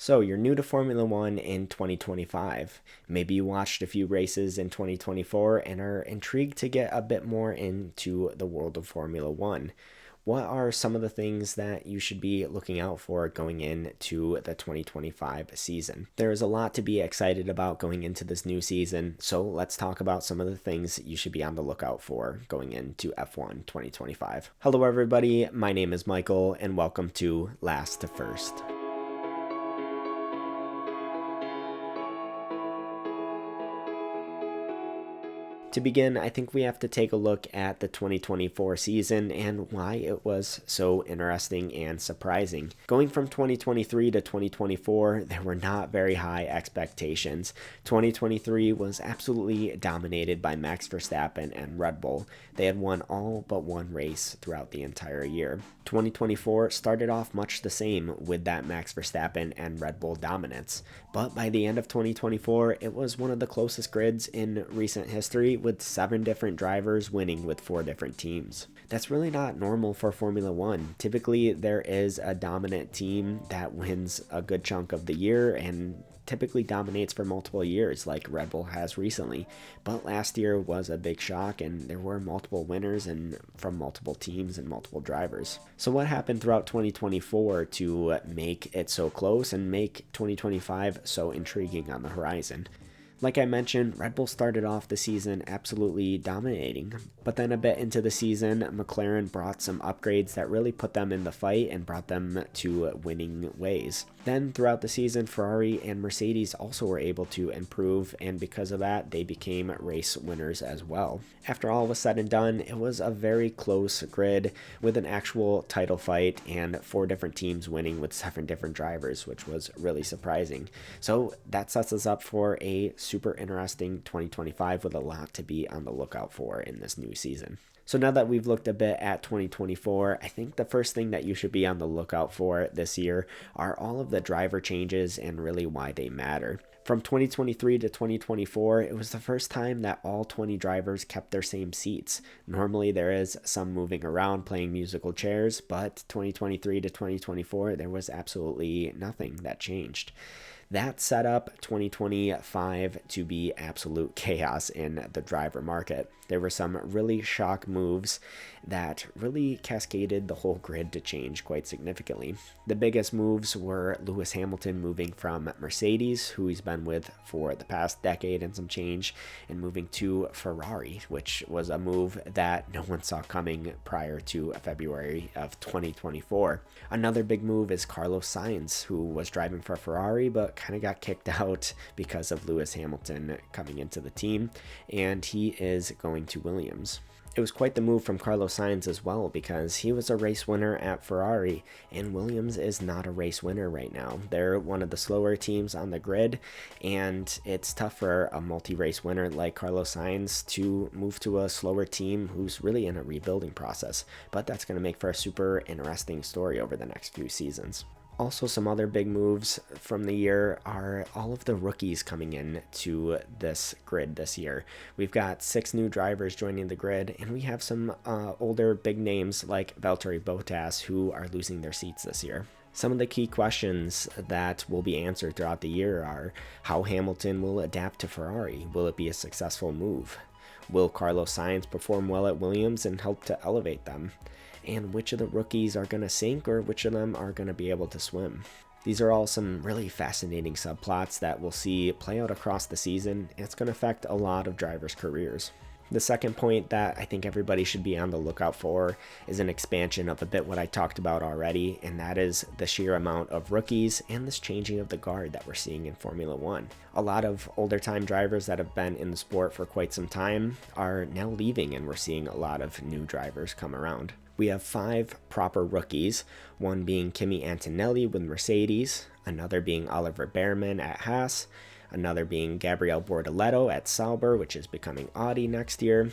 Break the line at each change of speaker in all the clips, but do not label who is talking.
So, you're new to Formula One in 2025. Maybe you watched a few races in 2024 and are intrigued to get a bit more into the world of Formula One. What are some of the things that you should be looking out for going into the 2025 season? There is a lot to be excited about going into this new season, so let's talk about some of the things you should be on the lookout for going into F1 2025. Hello, everybody. My name is Michael, and welcome to Last to First. To begin, I think we have to take a look at the 2024 season and why it was so interesting and surprising. Going from 2023 to 2024, there were not very high expectations. 2023 was absolutely dominated by Max Verstappen and Red Bull. They had won all but one race throughout the entire year. 2024 started off much the same with that Max Verstappen and Red Bull dominance, but by the end of 2024, it was one of the closest grids in recent history, with 7 different drivers winning with 4 different teams. That's really not normal for Formula One. Typically, there is a dominant team that wins a good chunk of the year and typically dominates for multiple years like Red Bull has recently. But last year was a big shock, and there were multiple winners and from multiple teams and multiple drivers. So what happened throughout 2024 to make it so close and make 2025 so intriguing on the horizon? Like I mentioned, Red Bull started off the season absolutely dominating, but then a bit into the season, McLaren brought some upgrades that really put them in the fight and brought them to winning ways. Then throughout the season, Ferrari and Mercedes also were able to improve, and because of that, they became race winners as well. After all was said and done, it was a very close grid with an actual title fight and 4 different teams winning with 7 different drivers, which was really surprising. So that sets us up for a super interesting 2025 with a lot to be on the lookout for in this new season. So now that we've looked a bit at 2024, I think the first thing that you should be on the lookout for this year are all of the driver changes and really why they matter. From 2023 to 2024, it was the first time that all 20 drivers kept their same seats. Normally there is some moving around playing musical chairs, but 2023 to 2024, there was absolutely nothing that changed. That set up 2025 to be absolute chaos in the driver market. There were some really shock moves that really cascaded the whole grid to change quite significantly. The biggest moves were Lewis Hamilton moving from Mercedes, who he's been with for the past decade and some change, and moving to Ferrari, which was a move that no one saw coming prior to February of 2024. Another big move is Carlos Sainz, who was driving for Ferrari but kind of got kicked out because of Lewis Hamilton coming into the team, and he is going to Williams. It was quite the move from Carlos Sainz as well, because he was a race winner at Ferrari, and Williams is not a race winner right now. They're one of the slower teams on the grid, and it's tough for a multi-race winner like Carlos Sainz to move to a slower team who's really in a rebuilding process. But that's going to make for a super interesting story over the next few seasons. Also, some other big moves from the year are all of the rookies coming in to this grid this year. We've got 6 new drivers joining the grid, and we have some older big names like Valtteri Bottas who are losing their seats this year. Some of the key questions that will be answered throughout the year are how Hamilton will adapt to Ferrari. Will it be a successful move? Will Carlos Sainz perform well at Williams and help to elevate them? And which of the rookies are going to sink, or which of them are going to be able to swim? These are all some really fascinating subplots that we'll see play out across the season, and it's going to affect a lot of drivers' careers. The second point that I think everybody should be on the lookout for is an expansion of a bit what I talked about already, and that is the sheer amount of rookies and this changing of the guard that we're seeing in Formula One. A lot of older time drivers that have been in the sport for quite some time are now leaving, and we're seeing a lot of new drivers come around. We have 5 proper rookies, one being Kimi Antonelli with Mercedes, another being Oliver Behrman at Haas, another being Gabriel Bortoleto at Sauber, which is becoming Audi next year.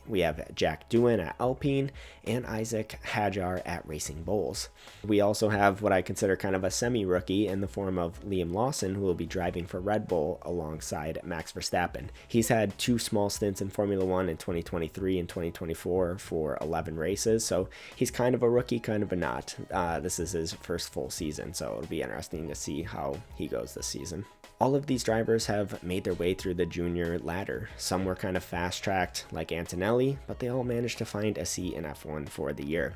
we have Jack Doohan at Alpine and Isaac Hadjar at Racing Bulls. We also have what I consider kind of a semi-rookie in the form of Liam Lawson, who will be driving for Red Bull alongside Max Verstappen. He's had 2 small stints in Formula 1 in 2023 and 2024 for 11 races, so he's kind of a rookie, kind of a not. This is his first full season, so it'll be interesting to see how he goes this season. All of these drivers have made their way through the junior ladder. Some were kind of fast-tracked like Antonelli, but they all managed to find a seat in F1 for the year.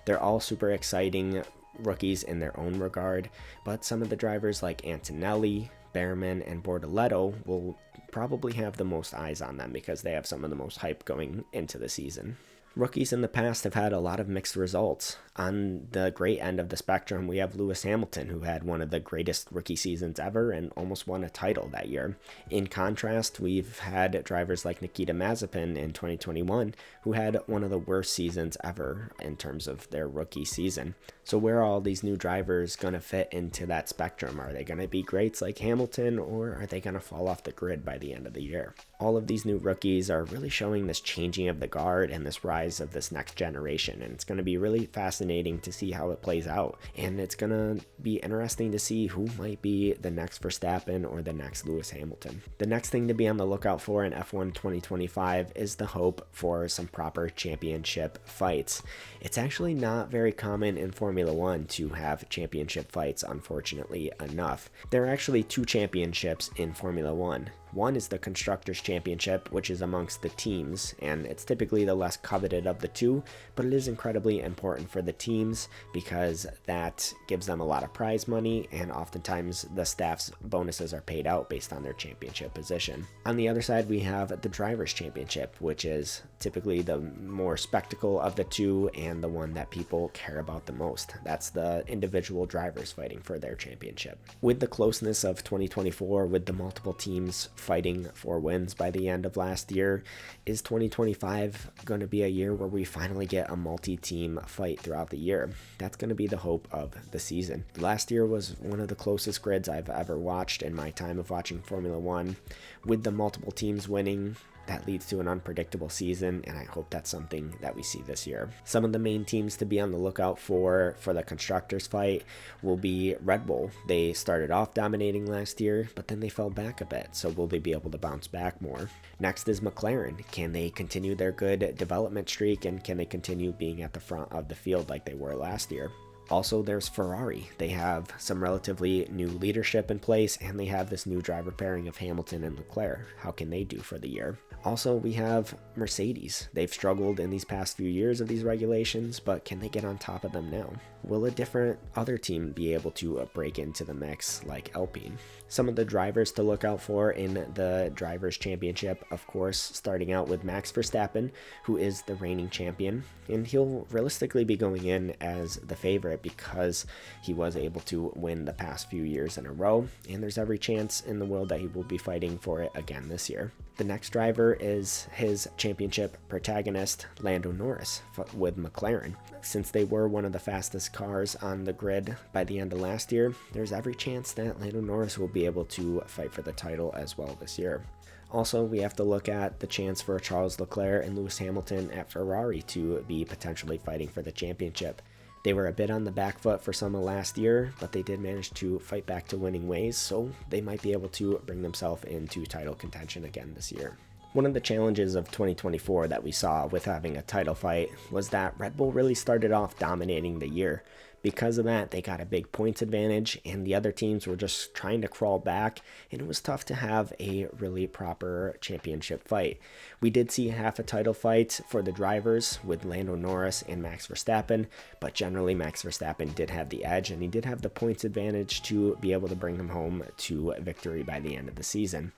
They're all super exciting rookies in their own regard, but some of the drivers like Antonelli, Behrman, and Bortoleto will probably have the most eyes on them because they have some of the most hype going into the season. Rookies in the past have had a lot of mixed results. On the great end of the spectrum, we have Lewis Hamilton, who had one of the greatest rookie seasons ever and almost won a title that year. In contrast, we've had drivers like Nikita Mazepin in 2021, who had one of the worst seasons ever in terms of their rookie season. So where are all these new drivers going to fit into that spectrum? Are they going to be greats like Hamilton, or are they going to fall off the grid by the end of the year? All of these new rookies are really showing this changing of the guard and this rise of this next generation, and it's going to be really fascinating to see how it plays out, and it's going to be interesting to see who might be the next Verstappen or the next Lewis Hamilton. The next thing to be on the lookout for in F1 2025 is the hope for some proper championship fights. It's actually not very common in Formula 1 to have championship fights, unfortunately enough. There are actually 2 championships in Formula 1. One is the Constructors' Championship, which is amongst the teams, and it's typically the less coveted of the 2, but it is incredibly important for the teams because that gives them a lot of prize money, and oftentimes the staff's bonuses are paid out based on their championship position. On the other side, we have the Drivers' Championship, which is typically the more spectacle of the 2 and the one that people care about the most. That's the individual drivers fighting for their championship. With the closeness of 2024, with the multiple teams fighting for wins by the end of last year, is 2025 going to be a year where we finally get a multi-team fight throughout the year? That's going to be the hope of the season. Last year was one of the closest grids I've ever watched in my time of watching Formula 1. With the multiple teams winning, that leads to an unpredictable season, and I hope that's something that we see this year. Some of the main teams to be on the lookout for the constructors fight will be Red Bull. They started off dominating last year, but then they fell back a bit, so will they be able to bounce back more? Next is McLaren. Can they continue their good development streak, and can they continue being at the front of the field like they were last year? Also, there's Ferrari. They have some relatively new leadership in place, and they have this new driver pairing of Hamilton and Leclerc. How can they do for the year? Also, we have Mercedes. They've struggled in these past few years of these regulations, but can they get on top of them now? Will a different other team be able to break into the mix like Alpine? Some of the drivers to look out for in the Drivers' Championship, of course, starting out with Max Verstappen, who is the reigning champion, and he'll realistically be going in as the favorite because he was able to win the past few years in a row, and there's every chance in the world that he will be fighting for it again this year. The next driver is his championship protagonist, Lando Norris, with McLaren. Since they were one of the fastest cars on the grid by the end of last year, there's every chance that Lando Norris will be able to fight for the title as well this year. Also, we have to look at the chance for Charles Leclerc and Lewis Hamilton at Ferrari to be potentially fighting for the championship. They were a bit on the back foot for some of last year, but they did manage to fight back to winning ways, so they might be able to bring themselves into title contention again this year. One of the challenges of 2024 that we saw with having a title fight was that Red Bull really started off dominating the year. Because of that, they got a big points advantage, and the other teams were just trying to crawl back, and it was tough to have a really proper championship fight. We did see half a title fight for the drivers with Lando Norris and Max Verstappen, but generally Max Verstappen did have the edge, and he did have the points advantage to be able to bring them home to victory by the end of the season.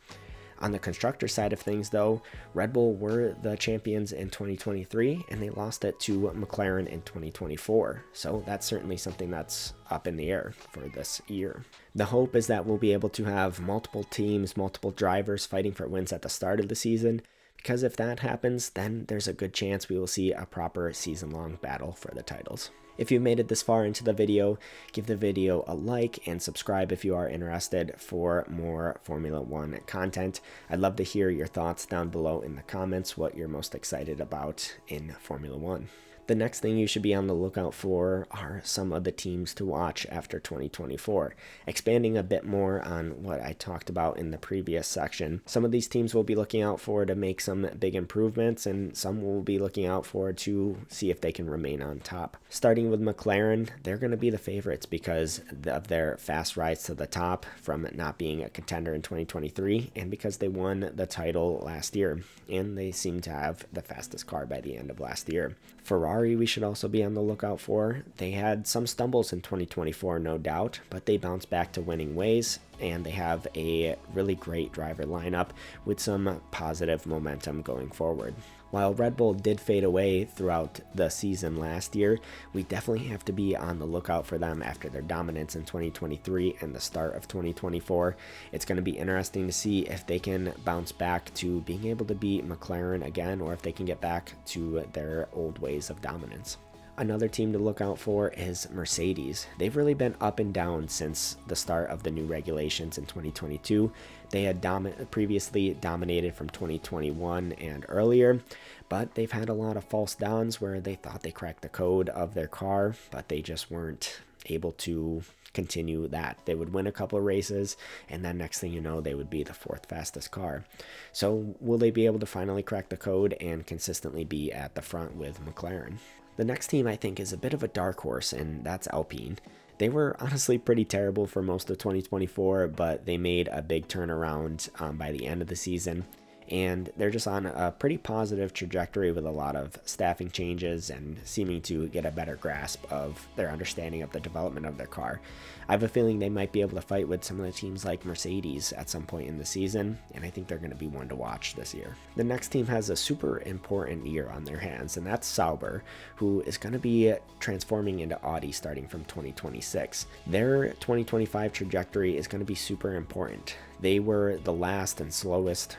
On the constructor side of things, though, Red Bull were the champions in 2023, and they lost it to McLaren in 2024. So that's certainly something that's up in the air for this year. The hope is that we'll be able to have multiple teams, multiple drivers fighting for wins at the start of the season, because if that happens, then there's a good chance we will see a proper season-long battle for the titles. If you made it this far into the video, give the video a like and subscribe if you are interested for more Formula One content. I'd love to hear your thoughts down below in the comments, what you're most excited about in Formula One. The next thing you should be on the lookout for are some of the teams to watch after 2024. Expanding a bit more on what I talked about in the previous section, some of these teams will be looking out for to make some big improvements, and some will be looking out for to see if they can remain on top. Starting with McLaren, they're going to be the favorites because of their fast rise to the top from not being a contender in 2023, and because they won the title last year, and they seem to have the fastest car by the end of last year. Ferrari we should also be on the lookout for. They had some stumbles in 2024, no doubt, but they bounced back to winning ways, and they have a really great driver lineup with some positive momentum going forward. While Red Bull did fade away throughout the season last year, we definitely have to be on the lookout for them after their dominance in 2023 and the start of 2024. It's going to be interesting to see if they can bounce back to being able to beat McLaren again, or if they can get back to their old ways of dominance. Another team to look out for is Mercedes. They've really been up and down since the start of the new regulations in 2022. They had previously dominated from 2021 and earlier, but they've had a lot of false dawns where they thought they cracked the code of their car, but they just weren't able to continue that. They would win a couple of races, and then next thing you know, they would be the fourth fastest car. So will they be able to finally crack the code and consistently be at the front with McLaren? The next team I think is a bit of a dark horse, and that's Alpine. They were honestly pretty terrible for most of 2024, but they made a big turnaround by the end of the season. And they're just on a pretty positive trajectory with a lot of staffing changes and seeming to get a better grasp of their understanding of the development of their car. I have a feeling they might be able to fight with some of the teams like Mercedes at some point in the season, and I think they're going to be one to watch this year. The next team has a super important year on their hands, and that's Sauber, who is going to be transforming into Audi starting from 2026. Their 2025 trajectory is going to be super important. They were the last and slowest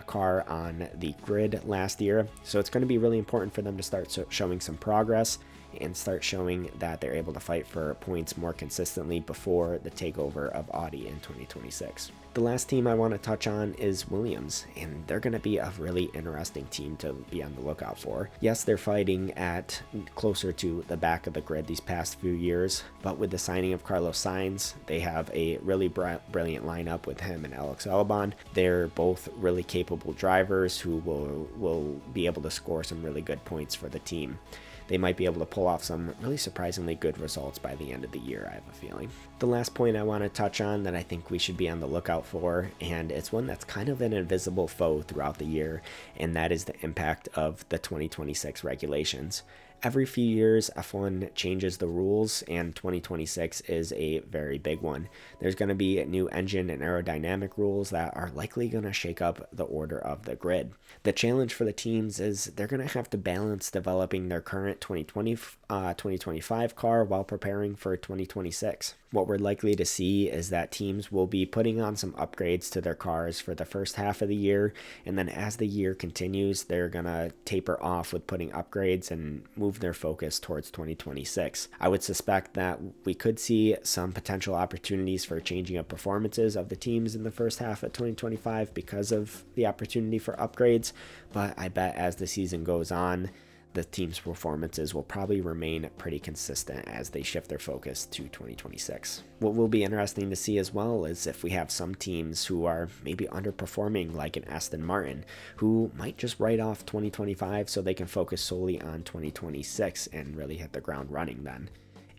car on the grid last year, so it's going to be really important for them to start showing some progress and start showing that they're able to fight for points more consistently before the takeover of Audi in 2026. The last team I want to touch on is Williams, and they're going to be a really interesting team to be on the lookout for. Yes, they're fighting at closer to the back of the grid these past few years, but with the signing of Carlos Sainz, they have a really brilliant lineup with him and Alex Albon. They're both really capable drivers who will be able to score some really good points for the team. They might be able to pull off some really surprisingly good results by the end of the year, I have a feeling. The last point I want to touch on that I think we should be on the lookout for, and it's one that's kind of an invisible foe throughout the year, and that is the impact of the 2026 regulations. Every few years, F1 changes the rules, and 2026 is a very big one. There's going to be new engine and aerodynamic rules that are likely going to shake up the order of the grid. The challenge for the teams is they're going to have to balance developing their current 2025 car while preparing for 2026. What we're likely to see is that teams will be putting on some upgrades to their cars for the first half of the year, and then as the year continues, they're going to taper off with putting upgrades and move their focus towards 2026. I would suspect that we could see some potential opportunities for changing up performances of the teams in the first half of 2025 because of the opportunity for upgrades, but I bet as the season goes on, the team's performances will probably remain pretty consistent as they shift their focus to 2026. What will be interesting to see as well is if we have some teams who are maybe underperforming, like an Aston Martin, who might just write off 2025 so they can focus solely on 2026 and really hit the ground running then.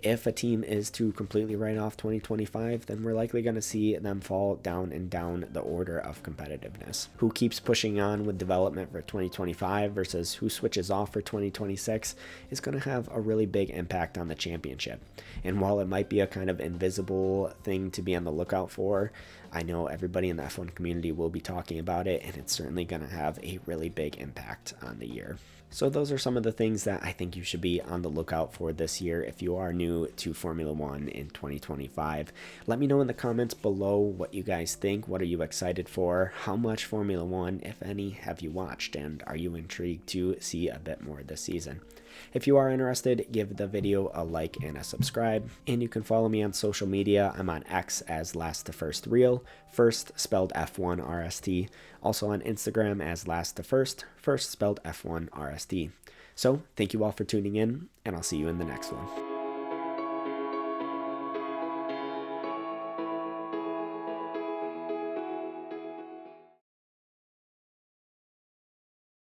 If a team is to completely write off 2025, then we're likely going to see them fall down and down the order of competitiveness. Who keeps pushing on with development for 2025 versus who switches off for 2026 is going to have a really big impact on the championship. And while it might be a kind of invisible thing to be on the lookout for, I know everybody in the F1 community will be talking about it, and it's certainly going to have a really big impact on the year. So those are some of the things that I think you should be on the lookout for this year if you are new to Formula One in 2025. Let me know in the comments below what you guys think. What are you excited for? How much Formula One, if any, have you watched? And are you intrigued to see a bit more this season? If you are interested, give the video a like and a subscribe, and you can follow me on social media. I'm on X as Last to First Real, first spelled F1RST, also on Instagram as Last to First, first spelled F1RST. So thank you all for tuning in, and I'll see you in the next one.